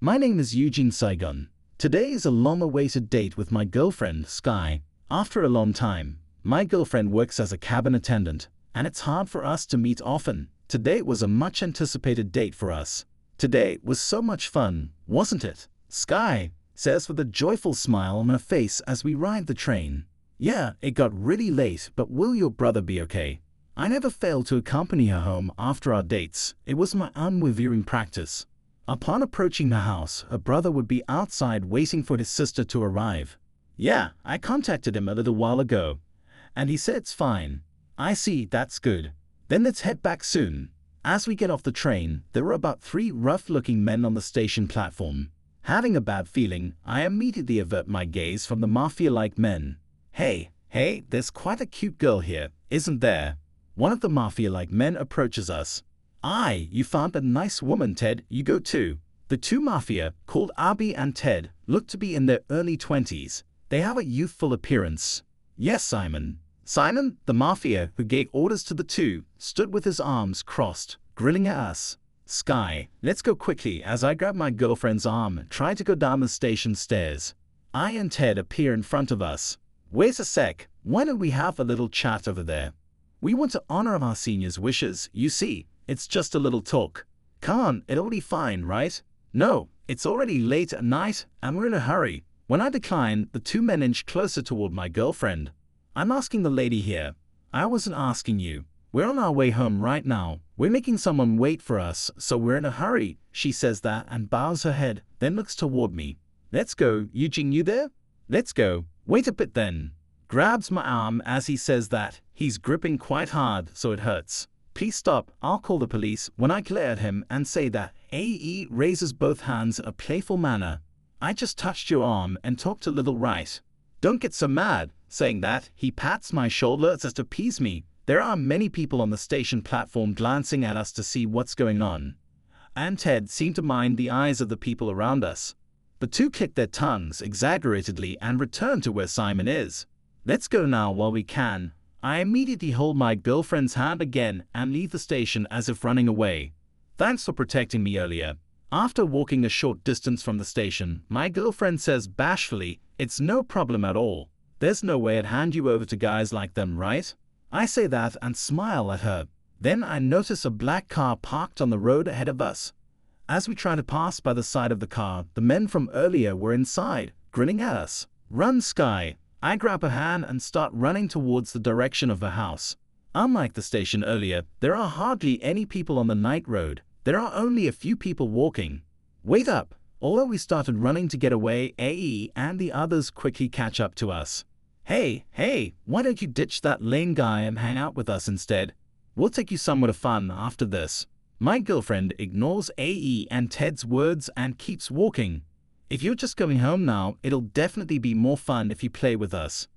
My name is Eugene Saigon. Today is a long-awaited date with my girlfriend, Sky. After a long time, my girlfriend works as a cabin attendant, and it's hard for us to meet often. Today was a much-anticipated date for us. Today was so much fun, wasn't it? Sky says with a joyful smile on her face as we ride the train. Yeah, it got really late, but will your brother be okay? I never failed to accompany her home after our dates. It was my unwavering practice. Upon approaching the house, her brother would be outside waiting for his sister to arrive. Yeah, I contacted him a little while ago, and he said it's fine. I see, that's good. Then let's head back soon. As we get off the train, there were about 3 rough-looking men on the station platform. Having a bad feeling, I immediately avert my gaze from the mafia-like men. Hey, there's quite a cute girl here, isn't there? One of the mafia-like men approaches us. Aye, you found a nice woman, Ted. You go too. The 2 mafia, called Abby and Ted, look to be in their early 20s. They have a youthful appearance. Yes, Simon. Simon, the mafia, who gave orders to the 2, stood with his arms crossed, grilling at us. Sky, let's go quickly as I grab my girlfriend's arm and try to go down the station stairs. I and Ted appear in front of us. Wait a sec, why don't we have a little chat over there? We want to honor our seniors' wishes, you see. It's just a little talk. Come on, it'll be fine, right? No, it's already late at night and we're in a hurry. When I decline, the 2 men inch closer toward my girlfriend. I'm asking the lady here. I wasn't asking you. We're on our way home right now. We're making someone wait for us, so we're in a hurry. She says that and bows her head, then looks toward me. Let's go, Eugene, you there? Let's go. Wait a bit then. Grabs my arm as he says that. He's gripping quite hard, so it hurts. Please stop, I'll call the police. When I glare at him and say that, AE raises both hands in a playful manner. I just touched your arm and talked a little, right? Don't get so mad. Saying that, he pats my shoulder as to appease me. There are many people on the station platform glancing at us to see what's going on. And Ted seemed to mind the eyes of the people around us. The 2 click their tongues exaggeratedly and return to where Simon is. Let's go now while we can. I immediately hold my girlfriend's hand again and leave the station as if running away. Thanks for protecting me earlier. After walking a short distance from the station, my girlfriend says bashfully, it's no problem at all. There's no way I'd hand you over to guys like them, right? I say that and smile at her. Then I notice a black car parked on the road ahead of us. As we try to pass by the side of the car, the men from earlier were inside, grinning at us. Run, Sky. I grab her hand and start running towards the direction of her house. Unlike the station earlier, there are hardly any people on the night road. There are only a few people walking. Wait up! Although we started running to get away, AE and the others quickly catch up to us. Hey, why don't you ditch that lame guy and hang out with us instead? We'll take you somewhere to fun after this. My girlfriend ignores AE and Ted's words and keeps walking. If you're just going home now, it'll definitely be more fun if you play with us.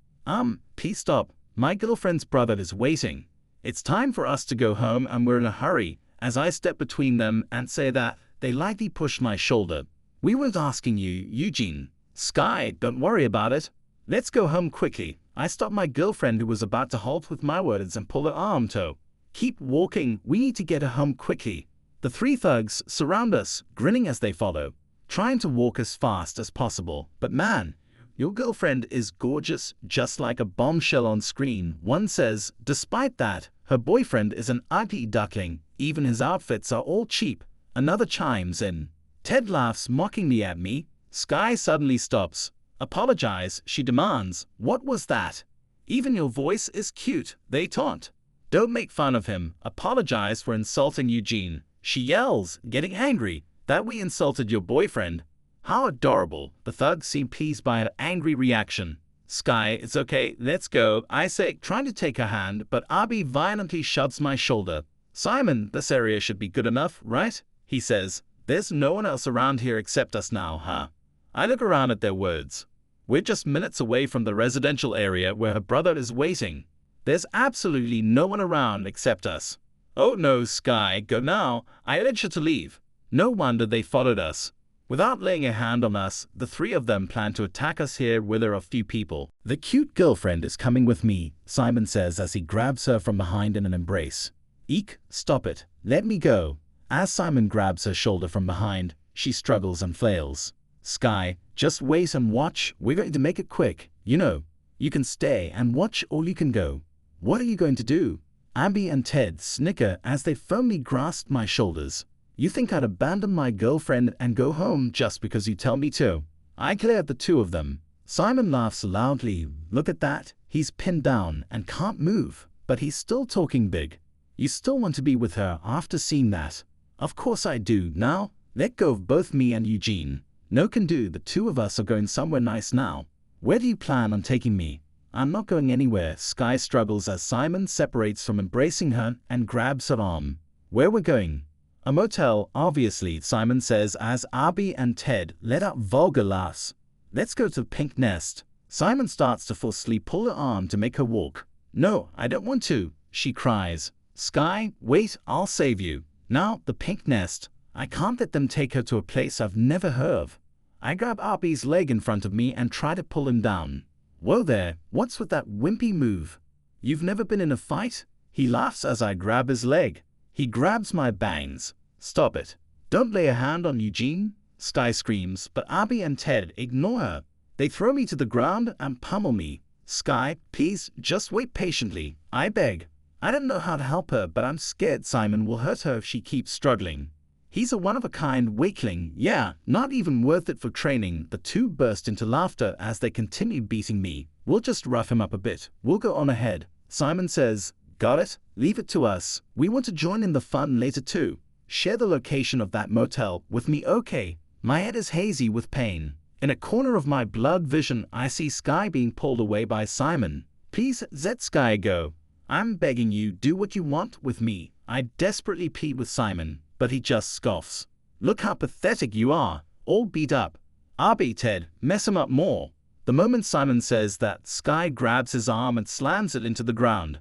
Please stop. My girlfriend's brother is waiting. It's time for us to go home and we're in a hurry. As I step between them and say that, they lightly push my shoulder. We weren't asking you, Eugene. Sky, don't worry about it. Let's go home quickly. I stop my girlfriend who was about to halt with my words and pull her arm toe. Keep walking, we need to get her home quickly. The 3 thugs surround us, grinning as they follow, trying to walk as fast as possible. But man, your girlfriend is gorgeous, just like a bombshell on screen, one says. Despite that, her boyfriend is an ugly duckling. Even his outfits are all cheap. Another chimes in. Ted laughs mockingly at me. Sky suddenly stops. Apologize, she demands. What was that? Even your voice is cute, they taunt. Don't make fun of him. Apologize for insulting Eugene. She yells, getting angry, that we insulted your boyfriend. How adorable. The thugs seem pleased by her angry reaction. Sky, it's okay, let's go, I say, trying to take her hand, but Abby violently shoves my shoulder. Simon, this area should be good enough, right? He says. There's no one else around here except us now, huh? I look around at their words. We're just minutes away from the residential area where her brother is waiting. There's absolutely no one around except us. Oh no, Sky, go now. I urge you to leave. No wonder they followed us. Without laying a hand on us, the 3 of them plan to attack us here where there are few people. The cute girlfriend is coming with me, Simon says as he grabs her from behind in an embrace. Eek, stop it. Let me go. As Simon grabs her shoulder from behind, She struggles and flails. Sky, just wait and watch. We're going to make it quick. You know, you can stay and watch or you can go. What are you going to do? Abby and Ted snicker as they firmly grasp my shoulders. You think I'd abandon my girlfriend and go home just because you tell me to? I glare at the two of them. Simon laughs loudly. Look at that. He's pinned down and can't move, but he's still talking big. You still want to be with her after seeing that? Of course I do. Now, let go of both me and Eugene. No can do. The two of us are going somewhere nice now. Where do you plan on taking me? I'm not going anywhere. Sky struggles as Simon separates from embracing her and grabs her arm. Where we're going? A motel, obviously, Simon says as Abby and Ted let out vulgar laughs. Let's go to the Pink Nest. Simon starts to forcefully pull her arm to make her walk. No, I don't want to, she cries. Sky, wait, I'll save you. Now, the Pink Nest. I can't let them take her to a place I've never heard of. I grab Abby's leg in front of me and try to pull him down. Whoa there, what's with that wimpy move? You've never been in a fight? He laughs as I grab his leg. He grabs my bangs. Stop it. Don't lay a hand on Eugene. Sky screams, but Abby and Ted ignore her. They throw me to the ground and pummel me. Sky, please, just wait patiently. I beg. I don't know how to help her, but I'm scared Simon will hurt her if she keeps struggling. He's a one-of-a-kind weakling. Yeah, not even worth it for training. The two burst into laughter as they continue beating me. We'll just rough him up a bit. We'll go on ahead. Simon says, got it? Leave it to us. We want to join in the fun later too. Share the location of that motel with me, okay? My head is hazy with pain. In a corner of my blood vision, I see Sky being pulled away by Simon. Please let Sky go. I'm begging you, do what you want with me. I desperately plead with Simon, but he just scoffs. Look how pathetic you are, all beat up. Abby, Ted, mess him up more. The moment Simon says that, Sky grabs his arm and slams it into the ground.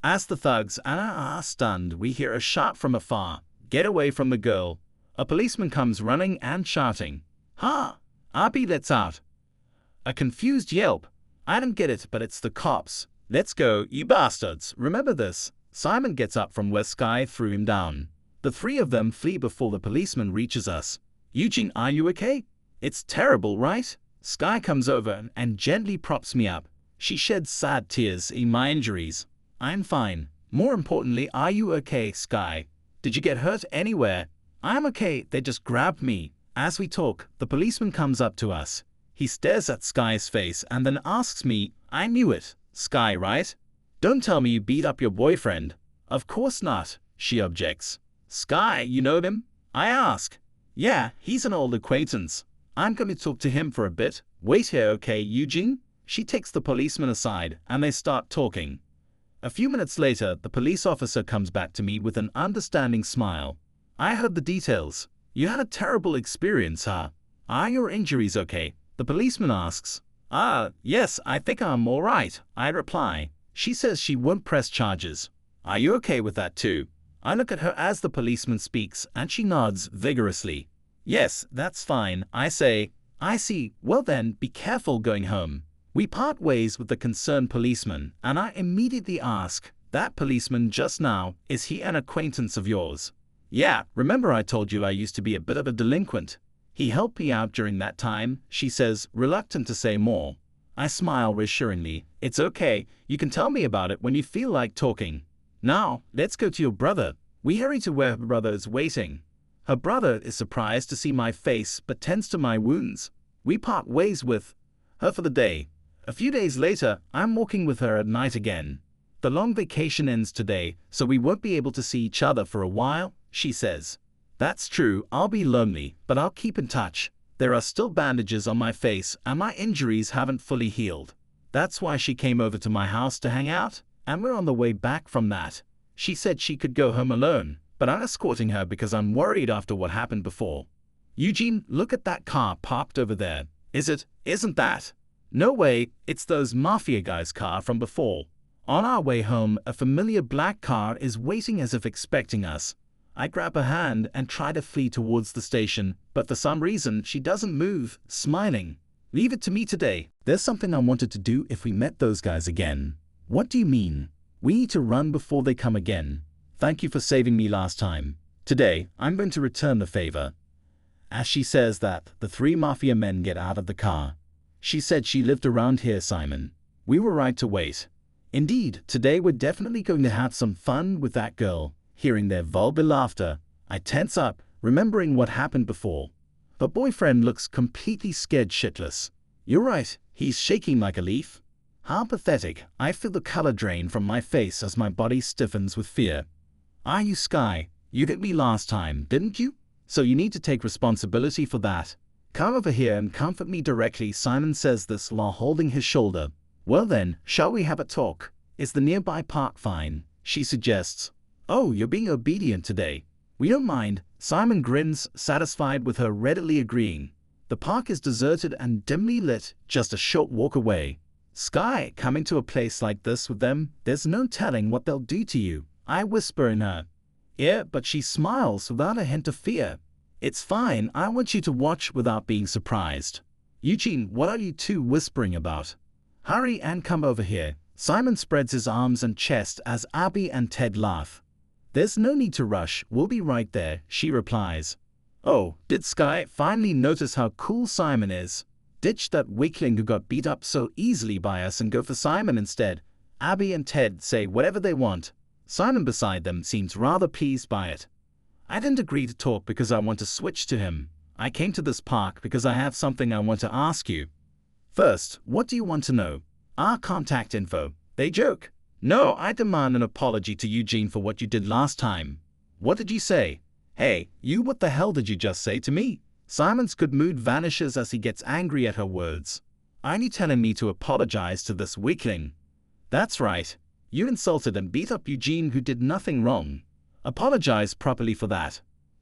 As the thugs are stunned, we hear a shout from afar. Get away from the girl. A policeman comes running and shouting. Ha! Abby lets out a confused yelp. I don't get it, but it's the cops. Let's go, you bastards. Remember this. Simon gets up from where Sky threw him down. The three of them flee before the policeman reaches us. Eugene, are you okay? It's terrible, right? Sky comes over and gently props me up. She sheds sad tears in my injuries. I'm fine. More importantly, are you okay, Sky? Did you get hurt anywhere? I'm okay, they just grabbed me. As we talk, the policeman comes up to us. He stares at Sky's face and then asks me, I knew it. Sky, right? Don't tell me you beat up your boyfriend. Of course not, she objects. Sky, you know him? I ask. Yeah, he's an old acquaintance. I'm going to talk to him for a bit. Wait here, okay, Eugene? She takes the policeman aside and they start talking. A few minutes later, the police officer comes back to me with an understanding smile. I heard the details. You had a terrible experience, huh? Are your injuries okay? The policeman asks. Yes, I think I'm all right, I reply. She says she won't press charges. Are you okay with that too? I look at her as the policeman speaks and she nods vigorously. Yes, that's fine, I say. I see. Well then, be careful going home. We part ways with the concerned policeman and I immediately ask, that policeman just now, is he an acquaintance of yours? Yeah, remember I told you I used to be a bit of a delinquent. He helped me out during that time, she says, reluctant to say more. I smile reassuringly. It's okay, you can tell me about it when you feel like talking. Now, let's go to your brother. We hurry to where her brother is waiting. Her brother is surprised to see my face but tends to my wounds. We part ways with her for the day. A few days later, I'm walking with her at night again. The long vacation ends today, so we won't be able to see each other for a while, she says. That's true, I'll be lonely, but I'll keep in touch. There are still bandages on my face and my injuries haven't fully healed. That's why she came over to my house to hang out, and we're on the way back from that. She said she could go home alone, but I'm escorting her because I'm worried after what happened before. Eugene, look at that car parked over there. Isn't that? No way, it's those mafia guys' car from before. On our way home, a familiar black car is waiting as if expecting us. I grab her hand and try to flee towards the station, but for some reason she doesn't move, smiling. Leave it to me today. There's something I wanted to do if we met those guys again. What do you mean? We need to run before they come again. Thank you for saving me last time. Today, I'm going to return the favor. As she says that, the three mafia men get out of the car. She said she lived around here, Simon. We were right to wait. Indeed, today we're definitely going to have some fun with that girl. Hearing their vulgar laughter, I tense up, remembering what happened before. Her boyfriend looks completely scared shitless. You're right, he's shaking like a leaf. How pathetic. I feel the color drain from my face as my body stiffens with fear. Are you Sky? You hit me last time, didn't you? So you need to take responsibility for that. Come over here and comfort me directly. Simon says this while holding his shoulder. Well then, shall we have a talk? Is the nearby park fine? She suggests. Oh, you're being obedient today. We don't mind. Simon grins, satisfied with her readily agreeing. The park is deserted and dimly lit, just a short walk away. Sky, coming to a place like this with them, there's no telling what they'll do to you. I whisper in her ear, but she smiles without a hint of fear. It's fine, I want you to watch without being surprised. Eugene, what are you two whispering about? Hurry and come over here. Simon spreads his arms and chest as Abby and Ted laugh. There's no need to rush, we'll be right there, she replies. Oh, did Sky finally notice how cool Simon is? Ditch that weakling who got beat up so easily by us and go for Simon instead. Abby and Ted say whatever they want. Simon beside them seems rather pleased by it. I didn't agree to talk because I want to switch to him. I came to this park because I have something I want to ask you. First, what do you want to know? Our contact info. They joke. No, I demand an apology to Eugene for what you did last time. What did you say? Hey, you, what the hell did you just say to me? Simon's good mood vanishes as he gets angry at her words. Aren't you telling me to apologize to this weakling? That's right. You insulted and beat up Eugene who did nothing wrong. Apologize properly for that.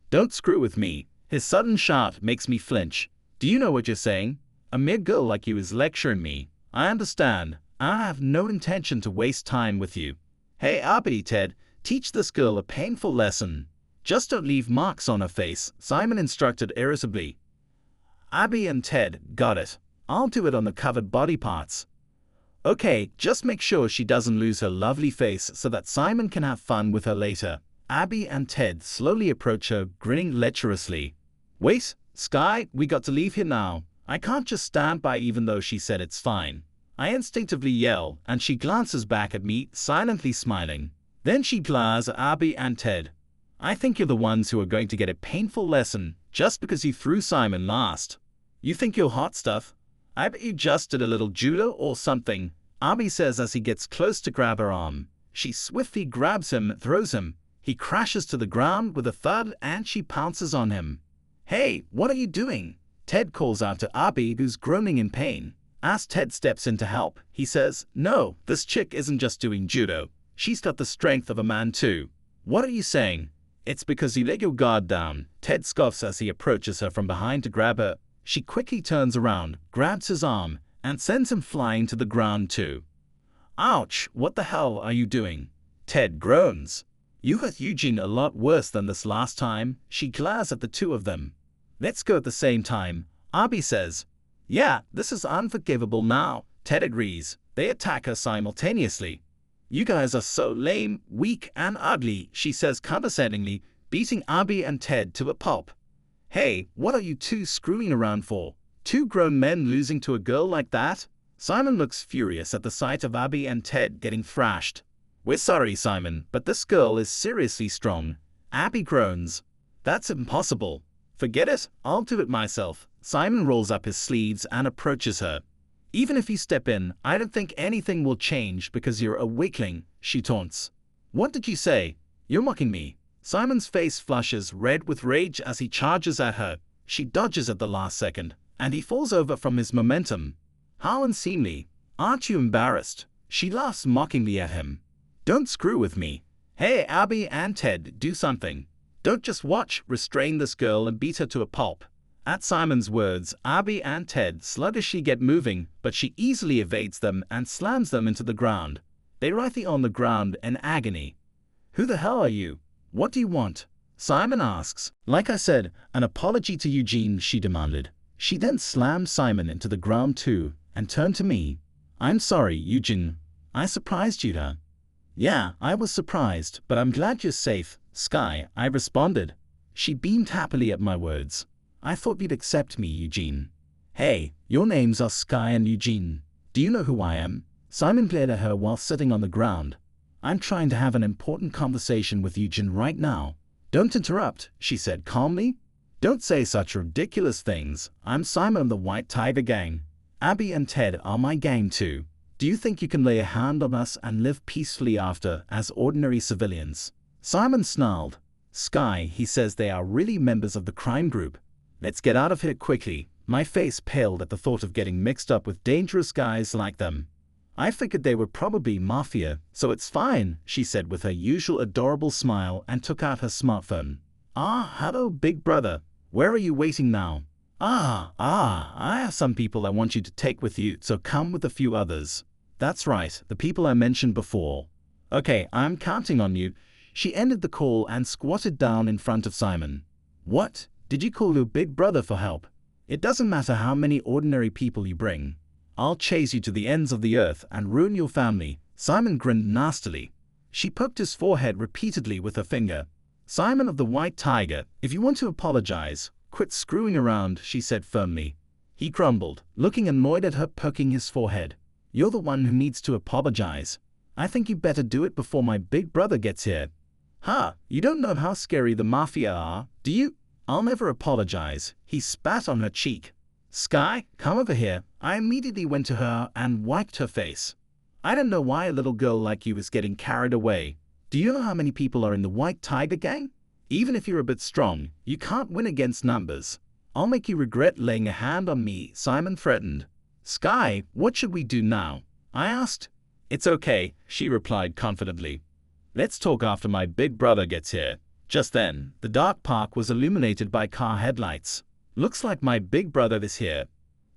Don't screw with me. His sudden shout makes me flinch. Do you know what you're saying? A mere girl like you is lecturing me. I understand. I have no intention to waste time with you. Hey, Abby, Ted, teach this girl a painful lesson. Just don't leave marks on her face, Simon instructed irritably. Abby and Ted, got it. I'll do it on the covered body parts. Okay, just make sure she doesn't lose her lovely face so that Simon can have fun with her later. Abby and Ted slowly approach her, grinning lecherously. Wait, Sky, we got to leave here now. I can't just stand by even though she said it's fine. I instinctively yell, and she glances back at me, silently smiling. Then she glares at Abby and Ted. I think you're the ones who are going to get a painful lesson just because you threw Simon last. You think you're hot stuff? I bet you just did a little judo or something, Abby says as he gets close to grab her arm. She swiftly grabs him and throws him. He crashes to the ground with a thud and she pounces on him. Hey, what are you doing? Ted calls out to Abby, who's groaning in pain. As Ted steps in to help, he says, No, this chick isn't just doing judo. She's got the strength of a man too. What are you saying? It's because you let your guard down. Ted scoffs as he approaches her from behind to grab her. She quickly turns around, grabs his arm, and sends him flying to the ground too. Ouch, what the hell are you doing? Ted groans. You hurt Eugene a lot worse than this last time. She glares at the two of them. Let's go at the same time, Abby says. Yeah, this is unforgivable now, Ted agrees. They attack her simultaneously. You guys are so lame, weak, and ugly, she says condescendingly, beating Abby and Ted to a pulp. Hey, what are you two screwing around for? Two grown men losing to a girl like that? Simon looks furious at the sight of Abby and Ted getting thrashed. We're sorry, Simon, but this girl is seriously strong. Abby groans. That's impossible. Forget it, I'll do it myself. Simon rolls up his sleeves and approaches her. Even if you step in, I don't think anything will change because you're a weakling, she taunts. What did you say? You're mocking me. Simon's face flushes red with rage as he charges at her. She dodges at the last second, and he falls over from his momentum. How unseemly. Aren't you embarrassed? She laughs mockingly at him. Don't screw with me. Hey, Abby and Ted, do something. Don't just watch, restrain this girl and beat her to a pulp. At Simon's words, Abby and Ted sluggishly get moving, but she easily evades them and slams them into the ground. They writhe on the ground in agony. Who the hell are you? What do you want? Simon asks. Like I said, an apology to Eugene, she demanded. She then slammed Simon into the ground too, and turned to me. I'm sorry, Eugene. I surprised you, huh? Yeah, I was surprised, but I'm glad you're safe, Sky, I responded. She beamed happily at my words. I thought you'd accept me, Eugene. Hey, your names are Sky and Eugene. Do you know who I am? Simon glared at her while sitting on the ground. I'm trying to have an important conversation with Eugene right now. Don't interrupt, she said calmly. Don't say such ridiculous things. I'm Simon of the White Tiger Gang. Abby and Ted are my gang too. Do you think you can lay a hand on us and live peacefully after as ordinary civilians? Simon snarled. Sky, he says they are really members of the crime group. Let's get out of here quickly. My face paled at the thought of getting mixed up with dangerous guys like them. I figured they were probably mafia, so it's fine, she said with her usual adorable smile and took out her smartphone. Hello, big brother. Where are you waiting now? I have some people I want you to take with you, so come with a few others. That's right, the people I mentioned before. Okay, I'm counting on you. She ended the call and squatted down in front of Simon. What? Did you call your big brother for help? It doesn't matter how many ordinary people you bring. I'll chase you to the ends of the earth and ruin your family. Simon grinned nastily. She poked his forehead repeatedly with her finger. Simon of the White Tiger, if you want to apologize, quit screwing around, she said firmly. He grumbled, looking annoyed at her poking his forehead. You're the one who needs to apologize. I think you better do it before my big brother gets here. You don't know how scary the mafia are, do you? I'll never apologize. He spat on her cheek. Sky, come over here. I immediately went to her and wiped her face. I don't know why a little girl like you is getting carried away. Do you know how many people are in the White Tiger Gang? Even if you're a bit strong, you can't win against numbers. I'll make you regret laying a hand on me, Simon threatened. Sky, what should we do now? I asked. It's okay, she replied confidently. Let's talk after my big brother gets here. Just then, the dark park was illuminated by car headlights. Looks like my big brother is here.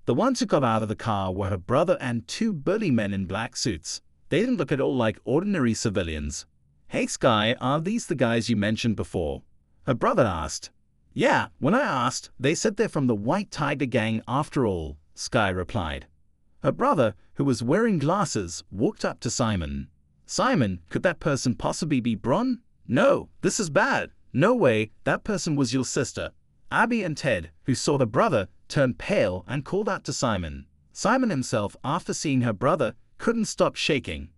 The ones who got out of the car were her brother and two burly men in black suits. They didn't look at all like ordinary civilians. Hey Sky, are these the guys you mentioned before? Her brother asked. Yeah, when I asked, they said they're from the White Tiger Gang after all, Sky replied. Her brother, who was wearing glasses, walked up to Simon. Simon, could that person possibly be Bron? No, this is bad. No way, that person was your sister. Abby and Ted, who saw the brother, turned pale and called out to Simon. Simon himself, after seeing her brother, couldn't stop shaking.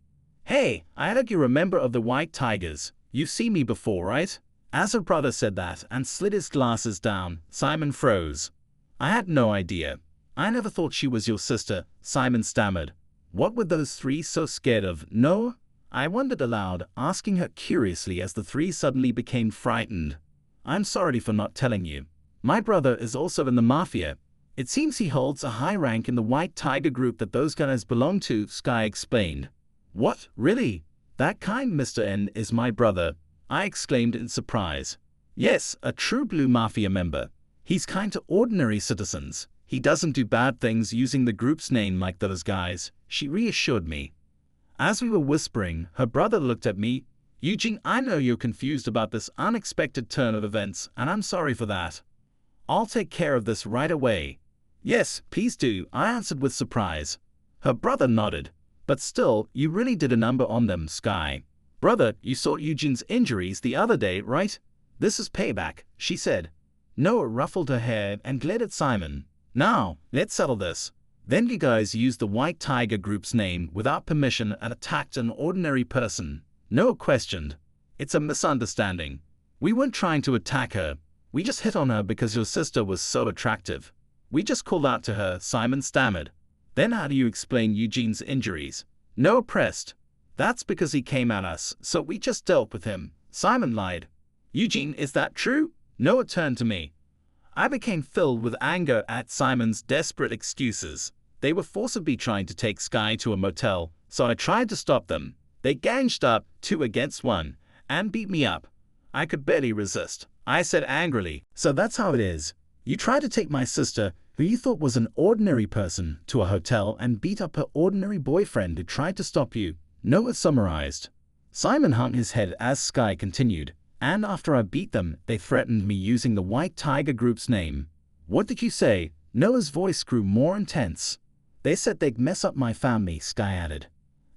Hey, I heard you're a member of the White Tigers. You've seen me before, right? As her brother said that and slid his glasses down, Simon froze. I had no idea. I never thought she was your sister, Simon stammered. What were those three so scared of, no? I wondered aloud, asking her curiously as the three suddenly became frightened. I'm sorry for not telling you. My brother is also in the mafia. It seems he holds a high rank in the White Tiger group that those guys belong to, Sky explained. What, really? That kind Mr. N is my brother, I exclaimed in surprise. Yes, a true blue mafia member. He's kind to ordinary citizens. He doesn't do bad things using the group's name like those guys, she reassured me. As we were whispering, her brother looked at me. Eugene, I know you're confused about this unexpected turn of events, and I'm sorry for that. I'll take care of this right away. Yes, please do, I answered with surprise. Her brother nodded. But still, you really did a number on them, Sky. Brother, you saw Eugene's injuries the other day, right? This is payback, she said. Noah ruffled her hair and glared at Simon. Now, let's settle this. Then you guys used the White Tiger group's name without permission and attacked an ordinary person. Noah questioned. It's a misunderstanding. We weren't trying to attack her. We just hit on her because your sister was so attractive. We just called out to her, Simon stammered. Then how do you explain Eugene's injuries? Noah pressed. That's because he came at us, so we just dealt with him. Simon lied. Eugene, is that true? Noah turned to me. I became filled with anger at Simon's desperate excuses. They were forcibly trying to take Sky to a motel, so I tried to stop them. They ganged up 2 against 1 and beat me up. I could barely resist. I said angrily, so that's how it is. You tried to take my sister, who you thought was an ordinary person, to a hotel and beat up her ordinary boyfriend who tried to stop you. Noah summarized. Simon hung his head as Sky continued. And after I beat them, they threatened me using the White Tiger group's name. What did you say? Noah's voice grew more intense. They said they'd mess up my family, Sky added.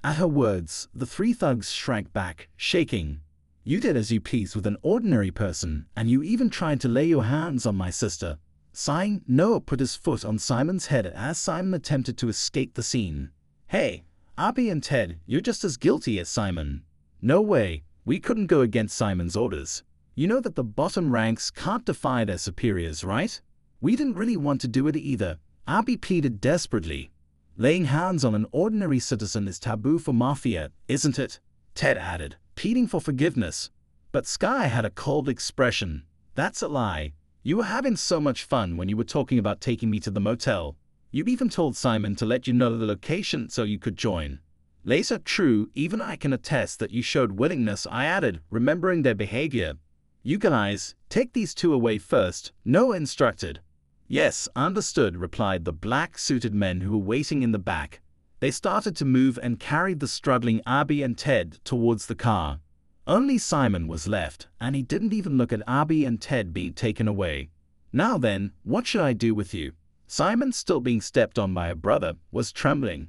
At her words, the 3 thugs shrank back, shaking. You did as you pleased with an ordinary person, and you even tried to lay your hands on my sister. Sighing, Noah put his foot on Simon's head as Simon attempted to escape the scene. "Hey, Abby and Ted, you're just as guilty as Simon." "No way, we couldn't go against Simon's orders. You know that the bottom ranks can't defy their superiors, right?" "We didn't really want to do it either," Abby pleaded desperately. "Laying hands on an ordinary citizen is taboo for mafia, isn't it?" Ted added, pleading for forgiveness. But Sky had a cold expression. "That's a lie. You were having so much fun when you were talking about taking me to the motel. You even told Simon to let you know the location so you could join." "Later, true, even I can attest that you showed willingness," I added, remembering their behavior. "You guys, take these two away first," Noah instructed. "Yes, understood," replied the black-suited men who were waiting in the back. They started to move and carried the struggling Abby and Ted towards the car. Only Simon was left, and he didn't even look at Abby and Ted being taken away. "Now then, what should I do with you?" Simon, still being stepped on by a brother, was trembling.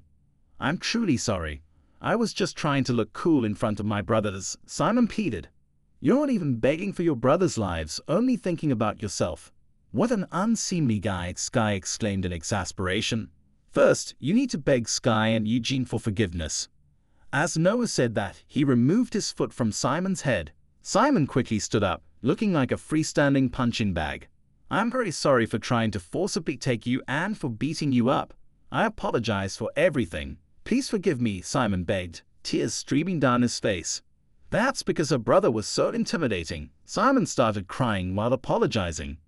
"I'm truly sorry. I was just trying to look cool in front of my brothers," Simon pleaded. "You're not even begging for your brothers' lives, only thinking about yourself." "What an unseemly guy," Sky exclaimed in exasperation. "First, you need to beg Sky and Eugene for forgiveness." As Noah said that, he removed his foot from Simon's head. Simon quickly stood up, looking like a freestanding punching bag. "I'm very sorry for trying to forcibly take you and for beating you up. I apologize for everything. Please forgive me," Simon begged, tears streaming down his face. Perhaps because her brother was so intimidating, Simon started crying while apologizing.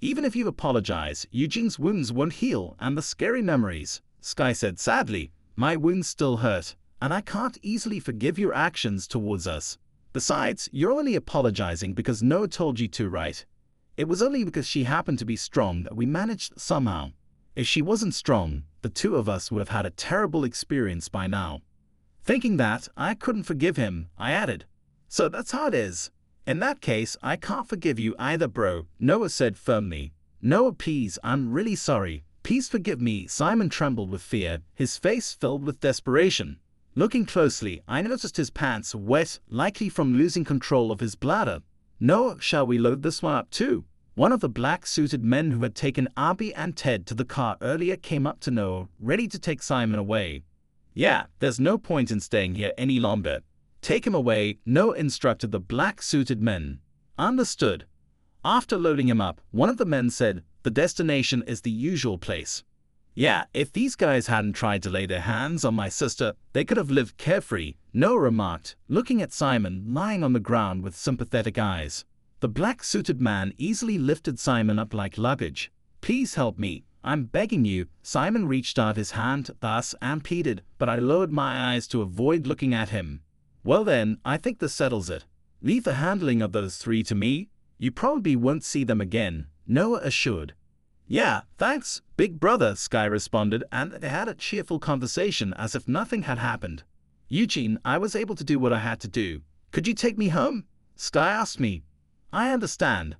"Even if you apologize, Eugene's wounds won't heal, and the scary memories," Sky said sadly. "My wounds still hurt, and I can't easily forgive your actions towards us. Besides, you're only apologizing because Noah told you to, right? It was only because she happened to be strong that we managed somehow. If she wasn't strong, the two of us would have had a terrible experience by now." Thinking that, I couldn't forgive him, I added. "So that's how it is. In that case, I can't forgive you either, bro," Noah said firmly. "Noah, please, I'm really sorry. Please forgive me." Simon trembled with fear, his face filled with desperation. Looking closely, I noticed his pants wet, likely from losing control of his bladder. "Noah, shall we load this one up too?" One of the black-suited men who had taken Abby and Ted to the car earlier came up to Noah, ready to take Simon away. "Yeah, there's no point in staying here any longer. Take him away," Noah instructed the black-suited men. "Understood." After loading him up, one of the men said, "The destination is the usual place." "Yeah, if these guys hadn't tried to lay their hands on my sister, they could have lived carefree," Noah remarked, looking at Simon lying on the ground with sympathetic eyes. The black-suited man easily lifted Simon up like luggage. "Please help me. I'm begging you." Simon reached out his hand thus and pleaded, but I lowered my eyes to avoid looking at him. "Well then, I think this settles it. Leave the handling of those three to me. You probably won't see them again," Noah assured. "Yeah, thanks, big brother," Sky responded, and they had a cheerful conversation as if nothing had happened. "Eugene, I was able to do what I had to do. Could you take me home?" Sky asked me. "I understand.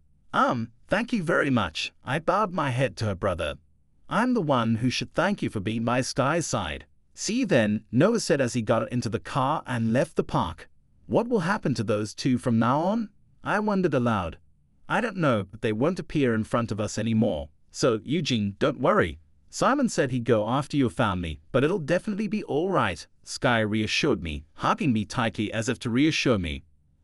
Thank you very much." I bowed my head to her brother. "I'm the one who should thank you for being by Sky's side." "See you then," Noah said as he got into the car and left the park. "What will happen to those two from now on?" I wondered aloud. "I don't know, but they won't appear in front of us anymore. So, Eugene, don't worry. Simon said he'd go after your family, but it'll definitely be all right," Sky reassured me, hugging me tightly as if to reassure me.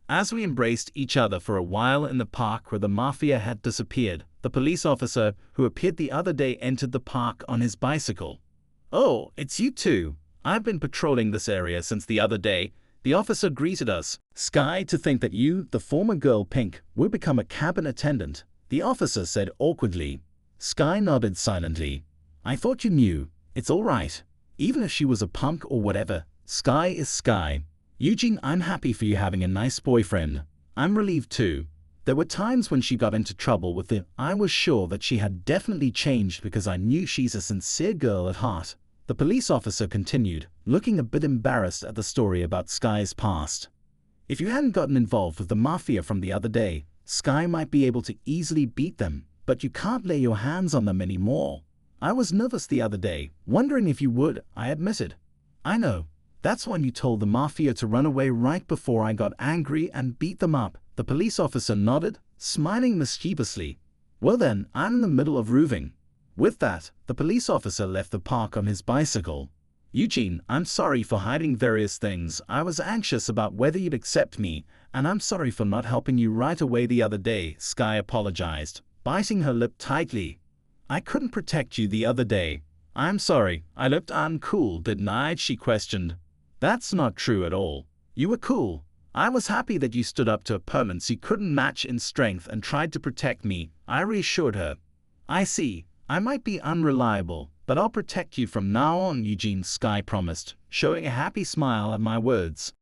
As we embraced each other for a while in the park where the mafia had disappeared, the police officer who appeared the other day entered the park on his bicycle. "Oh, it's you two. I've been patrolling this area since the other day," the officer greeted us. "Sky, to think that you, the former girl Pink, will become a cabin attendant," the officer said awkwardly. Sky nodded silently. "I thought you knew. It's all right. Even if she was a punk or whatever, Sky is Sky. Eugene, I'm happy for you having a nice boyfriend. I'm relieved too. There were times when she got into trouble with it. I was sure that she had definitely changed because I knew she's a sincere girl at heart," the police officer continued, looking a bit embarrassed at the story about Sky's past. "If you hadn't gotten involved with the mafia from the other day, Sky might be able to easily beat them, but you can't lay your hands on them anymore. I was nervous the other day, wondering if you would," I admitted. "I know. That's when you told the mafia to run away right before I got angry and beat them up," the police officer nodded, smiling mischievously. Well then, I'm in the middle of roofing. With that, the police officer left the park on his bicycle. Eugene, I'm sorry for hiding various things. I was anxious about whether you'd accept me, and I'm sorry for not helping you right away the other day, Sky apologized, biting her lip tightly. I couldn't protect you the other day. I'm sorry, I looked uncool, didn't I? She questioned. That's not true at all. You were cool. I was happy that you stood up to opponents you couldn't match in strength and tried to protect me, I reassured her. I see. I might be unreliable, but I'll protect you from now on, Eugene, Sky promised, showing a happy smile at my words.